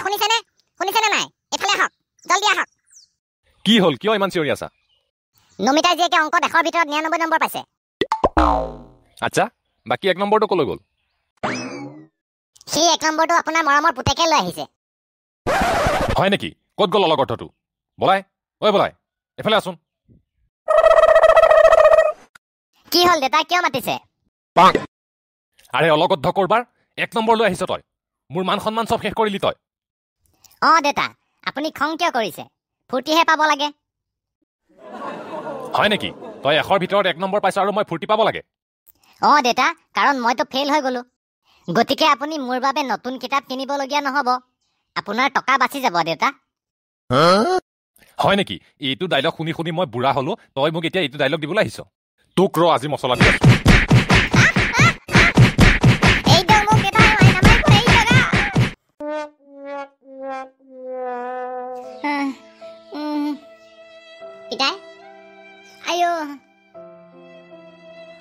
শুনিছেনে শুনিছেনে নাই এফালে আহক জলদি আহক কি হল কিয় ইমান চিঞৰি আছা নমিতা জিকে অংক 100 ৰ ভিতৰত 99 নম্বৰ পাইছে আচ্ছা বাকি 1 নম্বৰটো কলৈ গল সেই 1 নম্বৰটো আপোনাৰ মৰমৰ পুতেকে লৈ আহিছে হয় নেকি কত গল অলগঠটো বলাই ঐ বলাই এফালে আসুন কি হল দেতা কিয় মাতিছে পাক আৰে অলগদ্ধ কৰবাৰ 1 নম্বৰ লৈ আহিছ তই মোৰ মান সন্মান সব শেষ কৰিলি তই দেতা আপুনি খং কিয় কৰিছে ফুৰ্তিহে পাব লাগে হয় নেকি তই 100 ৰ ভিতৰত 1 নম্বৰ পাইছ আৰু মই ফুৰ্তি পাব লাগে দেতা কাৰণ মইতো ফেল হৈ গলো গতিকে আপুনি মোৰ বাবে নতুন কিতাপ কিনিব লগিয়া নহব আপোনাৰ টকা বাচি যাব দেতা হয় নেকি এইটো ডায়লগ শুনি শুনি মই বুঢ়া হলো তই মোক এতিয়া এইটো ডায়লগ দিবলৈ আহিছ তোক ৰ আজি মছলা দি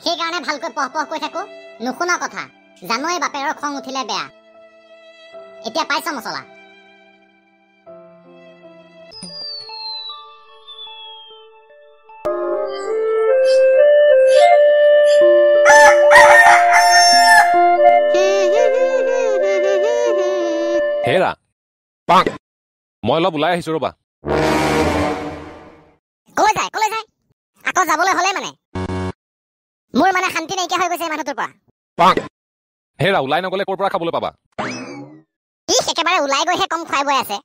সেইকাৰণে ভালকৈ পহ পহ কৈ থাকো নুশুনা কথা জানোই বাপেৰৰ খং উঠিলে বেয়া এতিয়া পাইছ মছলা হেৰা পাক মই অলপ ওলাই আহিছো ৰবা কলৈ যায় আকৌ যাবলৈ হলে মানে মোৰ মানে শান্তি নাইকিয়া হৈ গৈছে মানুহটোৰ পৰা পাক হেৰা ওলাই নগলে ক'ৰ পৰা খাবলৈ পাবা একেবাৰে ওলাই গৈহে কম খুৱাই বৈ আছে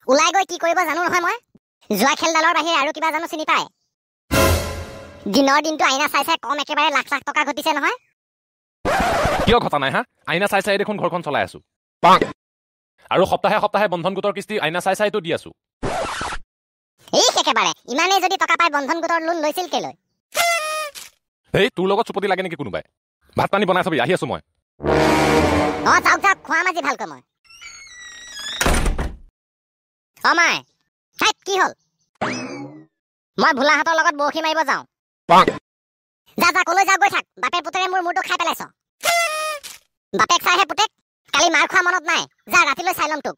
ওলাই গৈ কি কৰিব জানো নহয় মই যোৱা খেলডালৰ বাহিৰে আৰু কিবা জানো চিনি পায় দিনৰ দিনটো আইনা চাই চাই কম একেবাৰে লাখ লাখ টকা ঘটিছে নহয় কিয় ঘটা নাই হা আইনা চাই চাই দেখোন ঘৰখন চলাই আছো পাক আৰু সপ্তাহে সপ্তাহে বন্ধন গোটৰ কিস্তি আইনা চাই চাইতো দি আছো একেবাৰে ইমানেই যদি টকা পাই বন্ধন গোটৰ লোন লৈছিল কেলৈ এই তোৰ লগত চুপতি লাগে নেকি কোনোবাই ভাত পানী বনাই চাবি আহি আছো মই যাওক খোৱাম আজি ভালকৈ মই মাই কি হল মই ভোলাহাতৰ লগত বৰশী মাৰিব যাওঁ যা কলৈ যা গৈ থাক বাপেৰ পুতেৰে মোৰ মূৰটো খাই পেলাইছ বাপেক চাইহে পুতেক কালি মাৰ খোৱা মনত নাই যা ৰাতিলৈ চাই ল'ম তোক